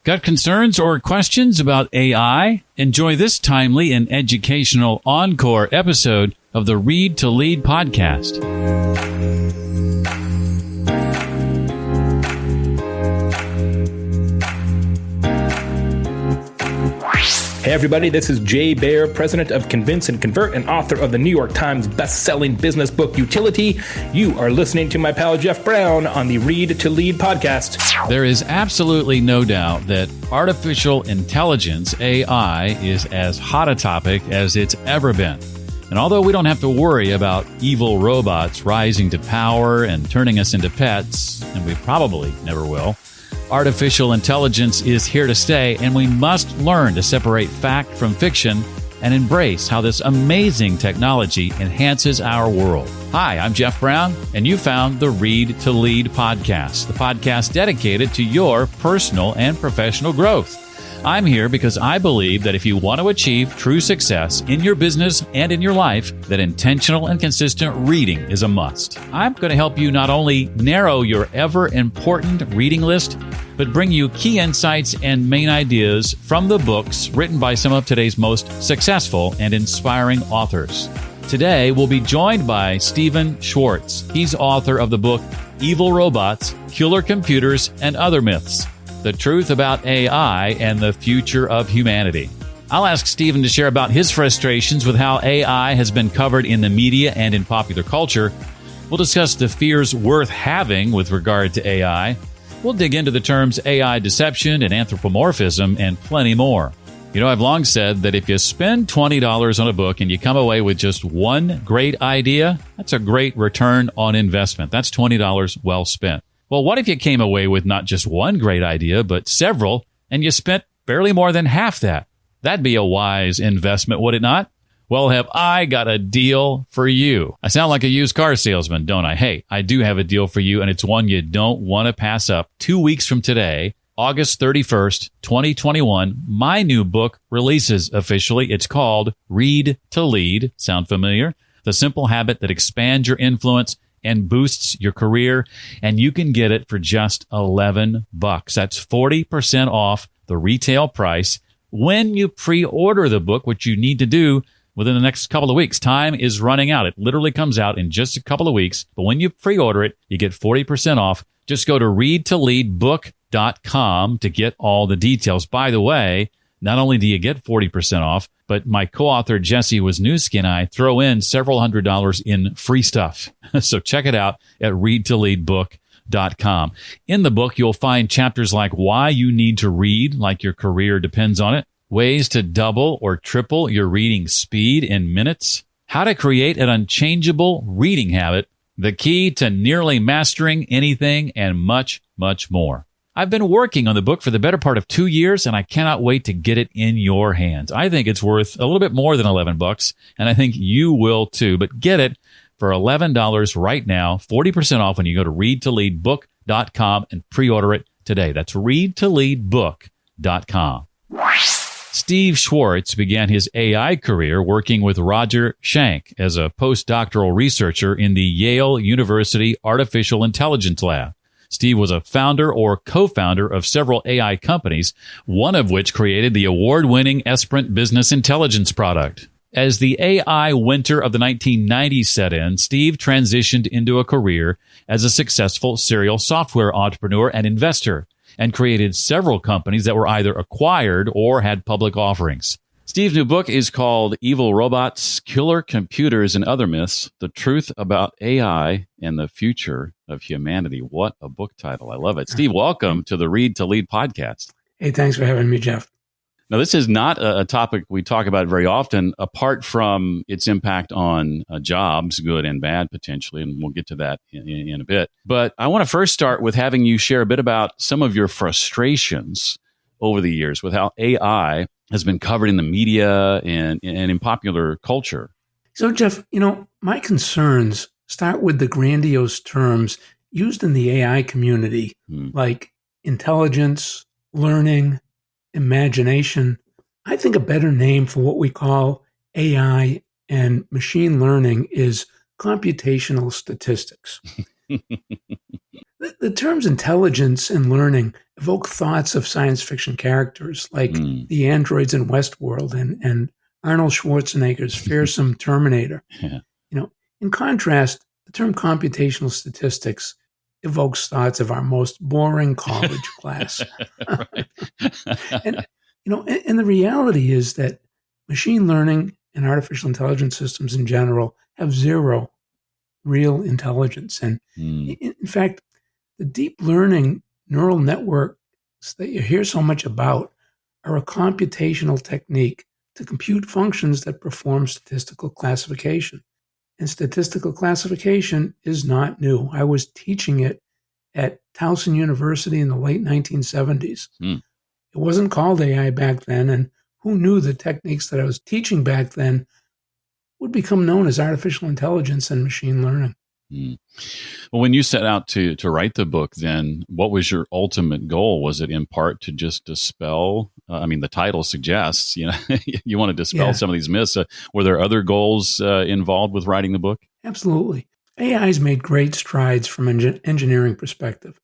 Got concerns or questions about AI? Enjoy this timely and educational Encore episode of the Read to Lead podcast. Hey everybody, this is Jay Baer, president of Convince and Convert and author of the New York Times best-selling business book Utility. You are listening to my pal Jeff Brown on the Read to Lead podcast. There is absolutely no doubt that artificial intelligence, AI, is as hot a topic as it's ever been. And although we don't have to worry about evil robots rising to power and turning us into pets, and we probably never will, artificial intelligence is here to stay, and we must learn to separate fact from fiction and embrace how this amazing technology enhances our world. Hi, I'm Jeff Brown, and you found the Read to Lead podcast, the podcast dedicated to your personal and professional growth. I'm here because I believe that if you want to achieve true success in your business and in your life, that intentional and consistent reading is a must. I'm going to help you not only narrow your ever-important reading list, but bring you key insights and main ideas from the books written by some of today's most successful and inspiring authors. Today, we'll be joined by Stephen Shwartz. He's author of the book, Evil Robots, Killer Computers, and Other Myths: The Truth About AI and the Future of Humanity. I'll ask Stephen to share about his frustrations with how AI has been covered in the media and in popular culture. We'll discuss the fears worth having with regard to AI. We'll dig into the terms AI deception and anthropomorphism and plenty more. You know, I've long said that if you spend $20 on a book and you come away with just one great idea, that's a great return on investment. That's $20 well spent. Well, what if you came away with not just one great idea, but several, and you spent barely more than half that? That'd be a wise investment, would it not? Well, have I got a deal for you? I sound like a used car salesman, don't I? Hey, I do have a deal for you, and it's one you don't want to pass up. 2 weeks from today, August 31st, 2021, my new book releases officially. It's called Read to Lead. Sound familiar? The simple habit that expands your influence and boosts your career, and you can get it for just $11. That's 40% off the retail price when you pre-order the book, which you need to do within the next couple of weeks. Time is running out. It literally comes out in just a couple of weeks, but when you pre-order it, you get 40% off. Just go to readtoleadbook.com to get all the details. By the way, not only do you get 40% off, but my co-author Jesse Wisniewski and I throw in several $100s in free stuff. So check it out at readtoleadbook.com. In the book, you'll find chapters like why you need to read like your career depends on it, ways to double or triple your reading speed in minutes, how to create an unchangeable reading habit, the key to nearly mastering anything, and much, much more. I've been working on the book for the better part of 2 years, and I cannot wait to get it in your hands. I think it's worth a little bit more than $11, and I think you will too. But get it for $11 right now, 40% off when you go to readtoleadbook.com and pre-order it today. That's readtoleadbook.com. Steve Shwartz began his AI career working with Roger Schank as a postdoctoral researcher in the Yale University Artificial Intelligence Lab. Steve was a founder or co-founder of several AI companies, one of which created the award-winning Esperant Business Intelligence product. As the AI winter of the 1990s set in, Steve transitioned into a career as a successful serial software entrepreneur and investor, and created several companies that were either acquired or had public offerings. Steve's new book is called Evil Robots, Killer Computers, and Other Myths: The Truth About AI and the Future of Humanity. What a book title. I love it. Steve, welcome to the Read to Lead podcast. Hey, thanks for having me, Jeff. Now, this is not a topic we talk about very often, apart from its impact on jobs, good and bad, potentially, and we'll get to that in a bit. But I want to first start with having you share a bit about some of your frustrations over the years with how AI has been covered in the media and in popular culture. So, Jeff, my concerns start with the grandiose terms used in the AI community, like intelligence, learning, imagination. I think a better name for what we call AI and machine learning is computational statistics. The terms intelligence and learning evoke thoughts of science fiction characters like the androids in Westworld and Arnold Schwarzenegger's fearsome Terminator. Yeah. In contrast, the term computational statistics evokes thoughts of our most boring college class. and and the reality is that machine learning and artificial intelligence systems in general have zero real intelligence. And in fact, the deep learning neural networks that you hear so much about are a computational technique to compute functions that perform statistical classification. And statistical classification is not new. I was teaching it at Towson University in the late 1970s. It wasn't called AI back then, and who knew the techniques that I was teaching back then would become known as artificial intelligence and machine learning. Well, when you set out to write the book, then what was your ultimate goal? Was it in part to just dispel? The title suggests, you want to dispel some of these myths. Were there other goals involved with writing the book? Absolutely. AI's made great strides from an engineering perspective.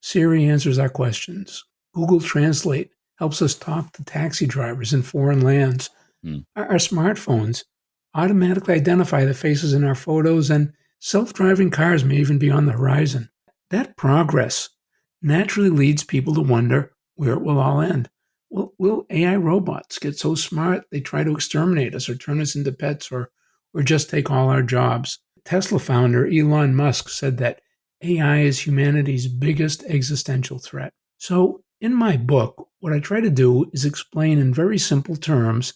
Siri answers our questions. Google Translate helps us talk to taxi drivers in foreign lands. Our smartphones automatically identify the faces in our photos, and self-driving cars may even be on the horizon. That progress naturally leads people to wonder where it will all end. Will AI robots get so smart they try to exterminate us or turn us into pets or just take all our jobs? Tesla founder Elon Musk said that AI is humanity's biggest existential threat. So in my book, what I try to do is explain in very simple terms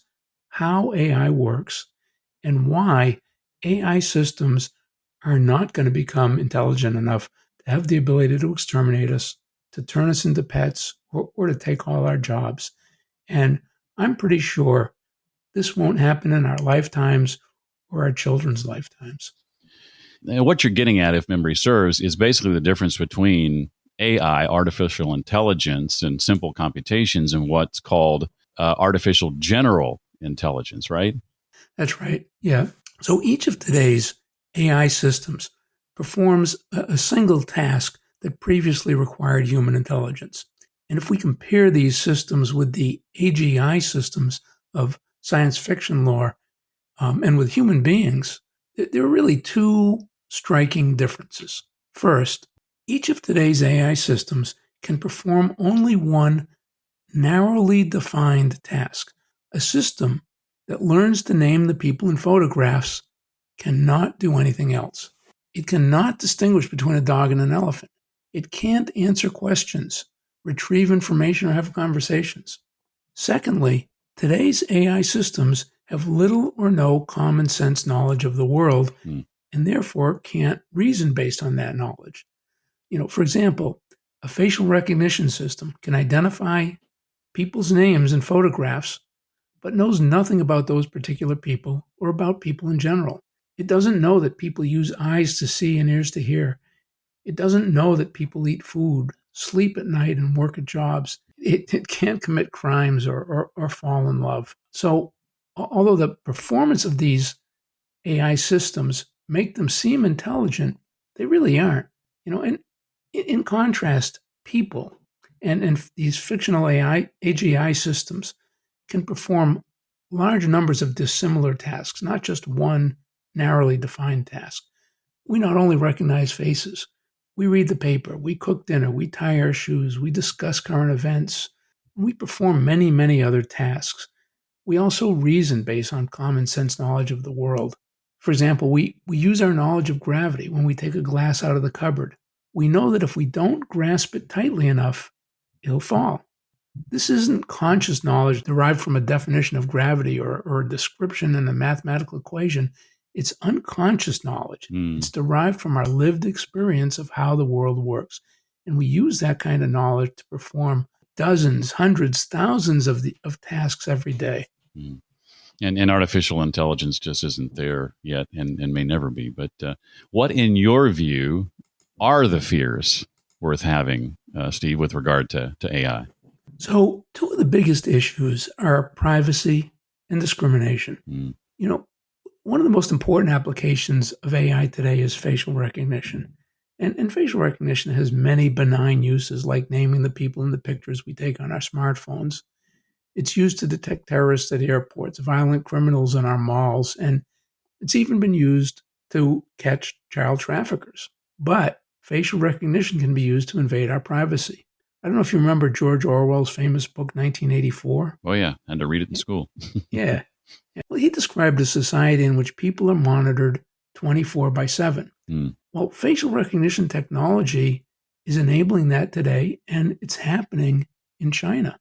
how AI works and why AI systems are not going to become intelligent enough to have the ability to exterminate us, to turn us into pets, or to take all our jobs. And I'm pretty sure this won't happen in our lifetimes or our children's lifetimes. And what you're getting at, if memory serves, is basically the difference between AI, artificial intelligence, and simple computations, and what's called artificial general intelligence, right? That's right. Yeah. So each of today's AI systems performs a single task that previously required human intelligence. And if we compare these systems with the AGI systems of science fiction lore and with human beings, there are really two striking differences. First, each of today's AI systems can perform only one narrowly defined task. A system that learns to name the people in photographs cannot do anything else. It cannot distinguish between a dog and an elephant. It can't answer questions, retrieve information, or have conversations. Secondly, today's AI systems have little or no common sense knowledge of the world and therefore can't reason based on that knowledge. For example, a facial recognition system can identify people's names in photographs, but knows nothing about those particular people or about people in general. It doesn't know that people use eyes to see and ears to hear. It doesn't know that people eat food, sleep at night, and work at jobs. It can't commit crimes or fall in love. So, although the performance of these AI systems make them seem intelligent, they really aren't. And in contrast, people and these fictional AGI systems can perform large numbers of dissimilar tasks, not just one narrowly defined task. We not only recognize faces, we read the paper, we cook dinner, we tie our shoes, we discuss current events, we perform many, many other tasks. We also reason based on common sense knowledge of the world. For example, we use our knowledge of gravity when we take a glass out of the cupboard. We know that if we don't grasp it tightly enough, it'll fall. This isn't conscious knowledge derived from a definition of gravity or a description in a mathematical equation. It's unconscious knowledge. It's derived from our lived experience of how the world works. And we use that kind of knowledge to perform dozens, hundreds, thousands of tasks every day. And artificial intelligence just isn't there yet and may never be. But what, in your view, are the fears worth having, Steve, with regard to AI? So two of the biggest issues are privacy and discrimination. One of the most important applications of AI today is facial recognition. And facial recognition has many benign uses, like naming the people in the pictures we take on our smartphones. It's used to detect terrorists at airports, violent criminals in our malls, and it's even been used to catch child traffickers. But facial recognition can be used to invade our privacy. I don't know if you remember George Orwell's famous book, 1984. Oh, yeah. I had to read it in school. Yeah. Well, he described a society in which people are monitored 24/7. Well, facial recognition technology is enabling that today, and it's happening in China.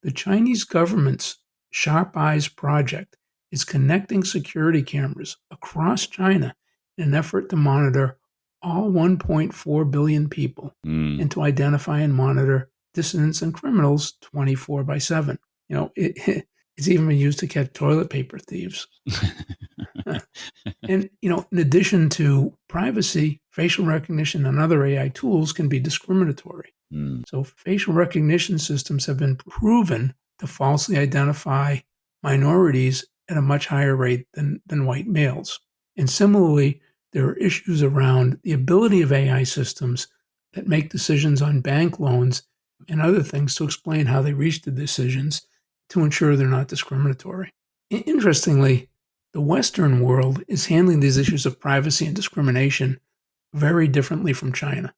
The Chinese government's Sharp Eyes project is connecting security cameras across China in an effort to monitor all 1.4 billion people and to identify and monitor dissidents and criminals 24/7. It's even been used to catch toilet paper thieves. And, in addition to privacy, facial recognition and other AI tools can be discriminatory. So facial recognition systems have been proven to falsely identify minorities at a much higher rate than white males. And similarly, there are issues around the ability of AI systems that make decisions on bank loans and other things to explain how they reach the decisions to ensure they're not discriminatory. Interestingly, the Western world is handling these issues of privacy and discrimination very differently from China.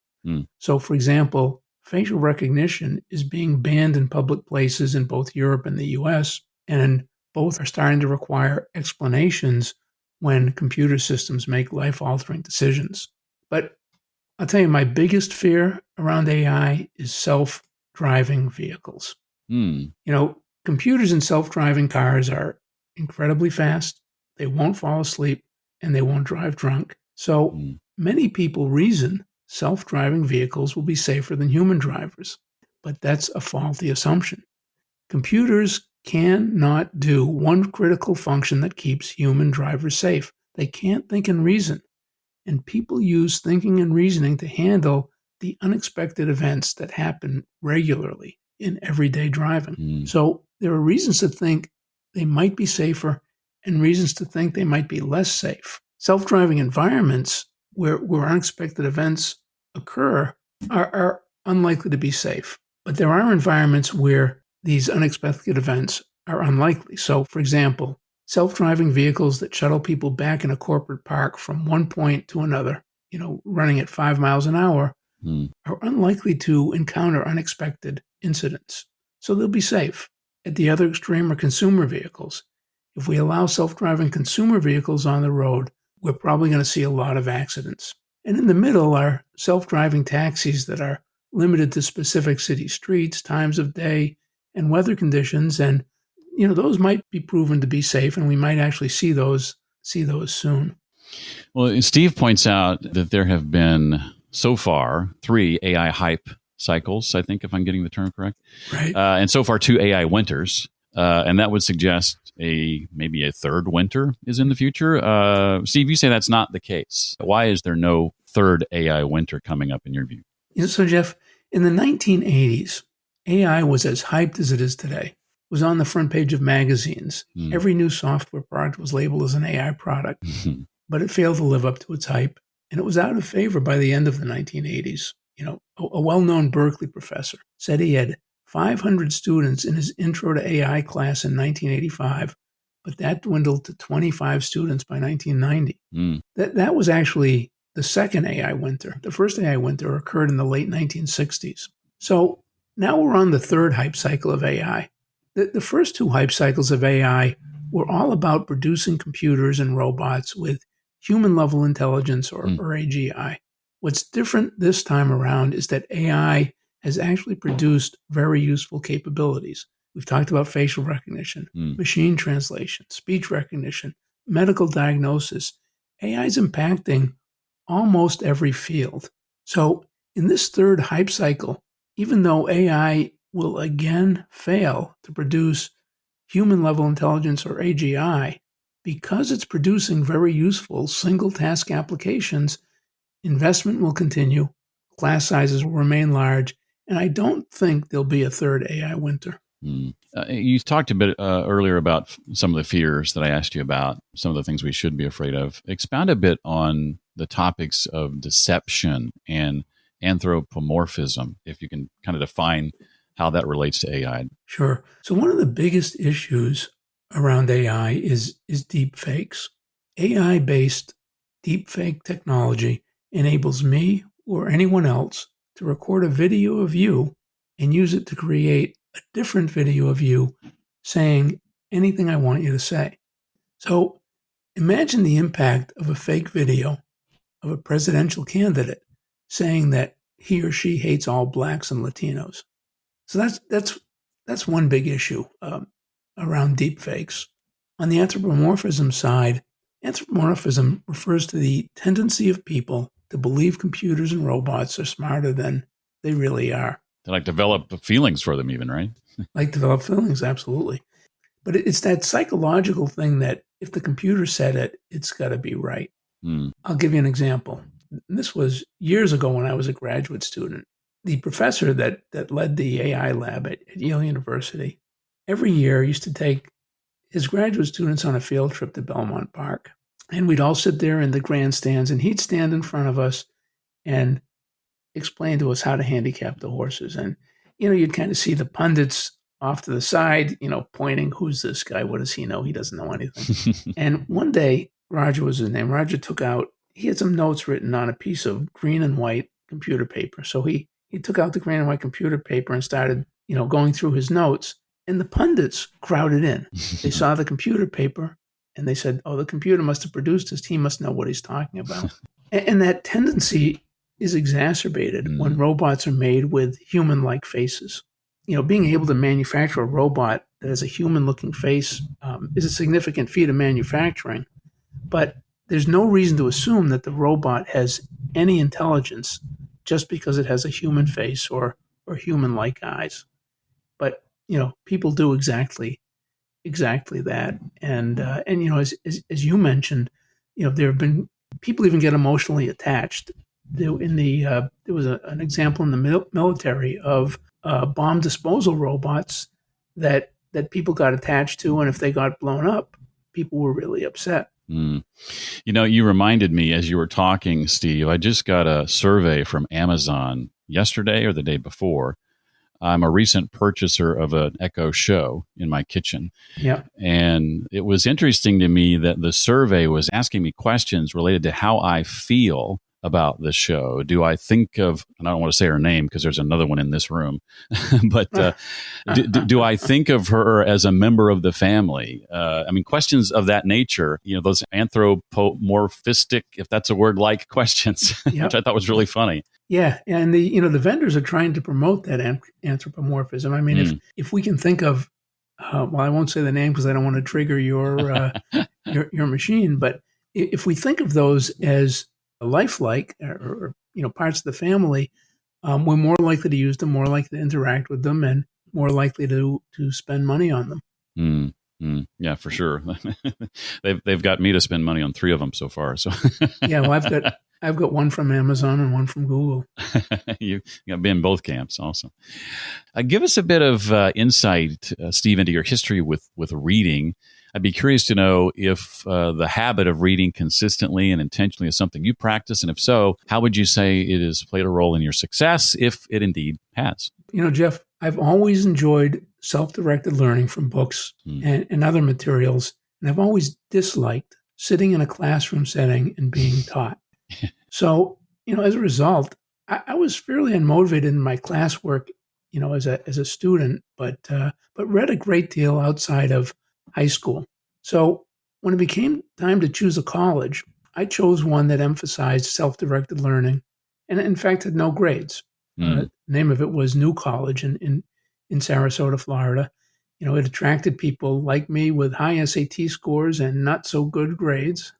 So, for example, facial recognition is being banned in public places in both Europe and the US, and both are starting to require explanations when computer systems make life-altering decisions. But I'll tell you, my biggest fear around AI is self-driving vehicles. Computers in self-driving cars are incredibly fast, they won't fall asleep, and they won't drive drunk. So many people reason self-driving vehicles will be safer than human drivers, but that's a faulty assumption. Computers cannot do one critical function that keeps human drivers safe. They can't think and reason, and people use thinking and reasoning to handle the unexpected events that happen regularly in everyday driving. So there are reasons to think they might be safer and reasons to think they might be less safe. Self-driving environments where unexpected events occur are unlikely to be safe. But there are environments where these unexpected events are unlikely. So, for example, self-driving vehicles that shuttle people back in a corporate park from one point to another, running at 5 miles an hour, are unlikely to encounter unexpected incidents. So they'll be safe. At the other extreme are consumer vehicles. If we allow self-driving consumer vehicles on the road, we're probably going to see a lot of accidents. And in the middle are self-driving taxis that are limited to specific city streets, times of day, and weather conditions. And, those might be proven to be safe, and we might actually see those soon. Well, Steve points out that there have been, so far, 3 AI hype cycles, I think, if I'm getting the term correct. Right. And so far, 2 AI winters. And that would suggest maybe a third winter is in the future. Steve, you say that's not the case. Why is there no third AI winter coming up in your view? So, Jeff, in the 1980s, AI was as hyped as it is today. It was on the front page of magazines. Every new software product was labeled as an AI product, but it failed to live up to its hype, and it was out of favor by the end of the 1980s. A well-known Berkeley professor said he had 500 students in his Intro to AI class in 1985, but that dwindled to 25 students by 1990. That was actually the second AI winter. The first AI winter occurred in the late 1960s. So now we're on the third hype cycle of AI. The first 2 hype cycles of AI were all about producing computers and robots with human-level intelligence or AGI. What's different this time around is that AI has actually produced very useful capabilities. We've talked about facial recognition, machine translation, speech recognition, medical diagnosis. AI is impacting almost every field. So in this third hype cycle, even though AI will again fail to produce human-level intelligence or AGI, because it's producing very useful single-task applications, investment will continue, class sizes will remain large, and I don't think there'll be a third AI winter. You talked a bit earlier about some of the fears that I asked you about, some of the things we should be afraid of. Expound a bit on the topics of deception and anthropomorphism, if you can kind of define how that relates to AI. Sure. So one of the biggest issues around AI is deep fakes. AI-based deep fake technology enables me or anyone else to record a video of you and use it to create a different video of you saying anything I want you to say. So imagine the impact of a fake video of a presidential candidate saying that he or she hates all blacks and Latinos. So that's one big issue around deep fakes. On the anthropomorphism side, anthropomorphism refers to the tendency of people to believe computers and robots are smarter than they really are. They like develop feelings for them even, right? Like develop feelings, absolutely. But it's that psychological thing that if the computer said it, it's got to be right. I'll give you an example. This was years ago when I was a graduate student. The professor that led the AI lab at Yale University every year used to take his graduate students on a field trip to Belmont Park. And we'd all sit there in the grandstands, and he'd stand in front of us and explain to us how to handicap the horses. And, you'd kind of see the pundits off to the side, pointing, who's this guy? What does he know? He doesn't know anything. And one day, Roger was his name. Roger he had some notes written on a piece of green and white computer paper. So he took out the green and white computer paper and started, going through his notes. And the pundits crowded in. They saw the computer paper and they said, oh, the computer must have produced this. He must know what he's talking about. And that tendency is exacerbated when robots are made with human-like faces. Being able to manufacture a robot that has a human-looking face is a significant feat of manufacturing. But there's no reason to assume that the robot has any intelligence just because it has a human face or human-like eyes. But people do exactly that, and as you mentioned, there have been people even get emotionally attached. There was an example in the military of bomb disposal robots that people got attached to, and if they got blown up, people were really upset. You reminded me as you were talking, Steve, I just got a survey from Amazon yesterday or the day before. I'm a recent purchaser of an Echo Show in my kitchen. Yeah. And it was interesting to me that the survey was asking me questions related to how I feel about the show. Do I think of, and I don't want to say her name because there's another one in this room, but do I think of her as a member of the family? Questions of that nature, those anthropomorphistic, if that's a word, like questions, Yep. which I thought was really funny. Yeah, and the vendors are trying to promote that anthropomorphism. If we can think of, I won't say the name because I don't want to trigger your machine, but if we think of those as lifelike or parts of the family, we're more likely to use them, more likely to interact with them, and more likely to spend money on them. Yeah, for sure. They've got me to spend money on 3 of them so far. So yeah, well, I've got one from Amazon and one from Google. You got to be in both camps. Awesome. Give us a bit of insight, Steve, into your history with reading. I'd be curious to know if the habit of reading consistently and intentionally is something you practice, and if so, how would you say it has played a role in your success, if it indeed has? Jeff, I've always enjoyed self-directed learning from books and other materials, and I've always disliked sitting in a classroom setting and being taught. So, as a result, I was fairly unmotivated in my classwork, as a student, but read a great deal outside of high school. So when it became time to choose a college, I chose one that emphasized self-directed learning and in fact had no grades. The name of it was New College in Sarasota, Florida. It attracted people like me with high SAT scores and not so good grades.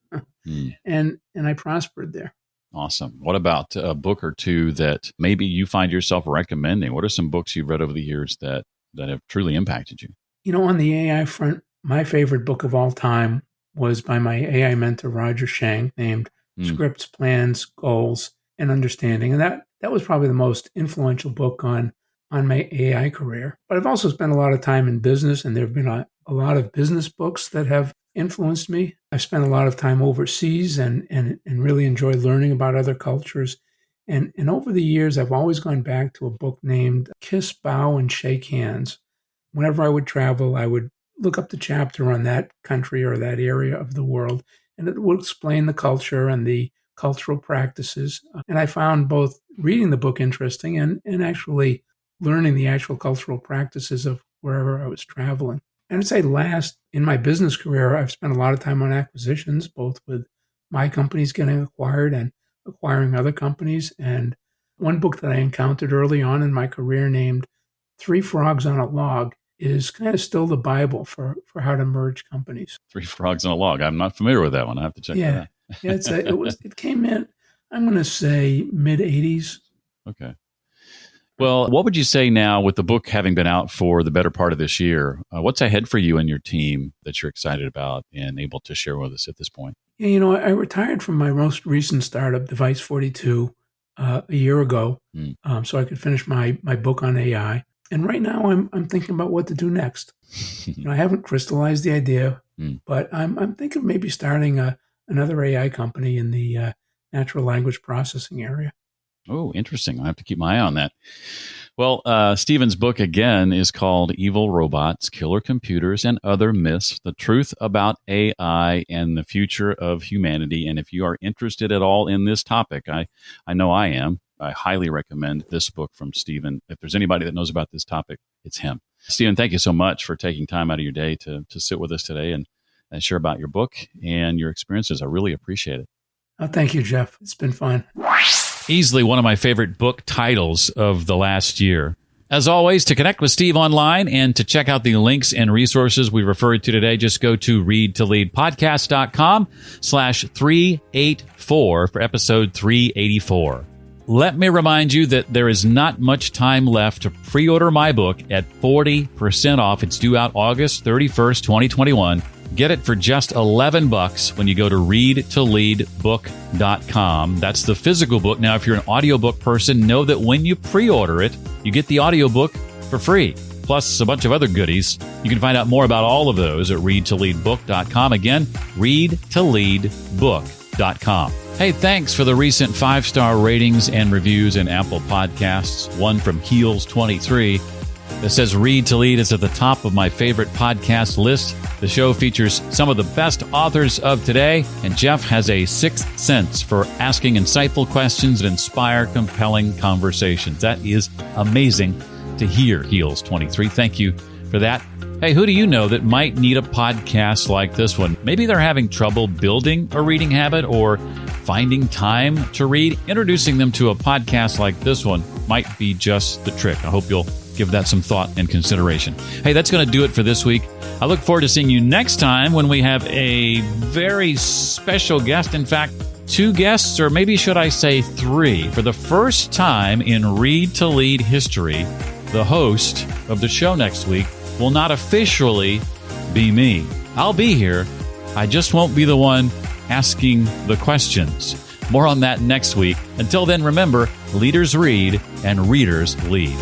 And I prospered there. Awesome. What about a book or two that maybe you find yourself recommending? What are some books you've read over the years that have truly impacted you? On the AI front, my favorite book of all time was by my AI mentor, Roger Shang, named Scripts, Plans, Goals, and Understanding. And that was probably the most influential book on on my AI career. But I've also spent a lot of time in business, and there have been a lot of business books that have influenced me. I've spent a lot of time overseas and really enjoyed learning about other cultures. And over the years, I've always gone back to a book named Kiss, Bow, and Shake Hands. Whenever I would travel, I would look up the chapter on that country or that area of the world, and it would explain the culture and the cultural practices. And I found both reading the book interesting and actually learning the actual cultural practices of wherever I was traveling. And I'd say last, in my business career, I've spent a lot of time on acquisitions, both with my companies getting acquired and acquiring other companies. And one book that I encountered early on in my career named Three Frogs on a Log is kind of still the Bible for how to merge companies. Three Frogs on a Log. I'm not familiar with that one. I have to check that out. Yeah, it came in, I'm going to say mid-'80s. Okay. Well, what would you say now with the book having been out for the better part of this year? What's ahead for you and your team that you're excited about and able to share with us at this point? Yeah, I retired from my most recent startup, Device 42, a year ago, so I could finish my book on AI. And right now, I'm thinking about what to do next. I haven't crystallized the idea, but I'm thinking of maybe starting another AI company in the natural language processing area. Oh, interesting. I have to keep my eye on that. Well, Stephen's book, again, is called Evil Robots, Killer Computers, and Other Myths, The Truth About AI and the Future of Humanity. And if you are interested at all in this topic, I know I am. I highly recommend this book from Stephen. If there's anybody that knows about this topic, it's him. Stephen, thank you so much for taking time out of your day to sit with us today and share about your book and your experiences. I really appreciate it. Oh, thank you, Jeff. It's been fun. Easily one of my favorite book titles of the last year. As always, to connect with Steve online and to check out the links and resources we referred to today, just go to readtoleadpodcast.com/384 for episode 384. Let me remind you that there is not much time left to pre-order my book at 40% off. It's due out August 31st, 2021. Get it for just $11 when you go to readtoleadbook.com. That's the physical book. Now, if you're an audiobook person, know that when you pre-order it, you get the audiobook for free, plus a bunch of other goodies. You can find out more about all of those at readtoleadbook.com. Again, readtoleadbook.com. Hey, thanks for the recent 5-star ratings and reviews in Apple Podcasts. One from Heels23 that says Read to Lead is at the top of my favorite podcast list. The show features some of the best authors of today, and Jeff has a sixth sense for asking insightful questions that inspire compelling conversations. That is amazing to hear, Heels23. Thank you for that. Hey, who do you know that might need a podcast like this one? Maybe they're having trouble building a reading habit or finding time to read. Introducing them to a podcast like this one might be just the trick. I hope you'll give that some thought and consideration. Hey, that's going to do it for this week. I look forward to seeing you next time when we have a very special guest. In fact, 2 guests, or maybe should I say 3. For the first time in Read to Lead history, the host of the show next week will not officially be me. I'll be here. I just won't be the one asking the questions. More on that next week. Until then, remember, leaders read and readers lead.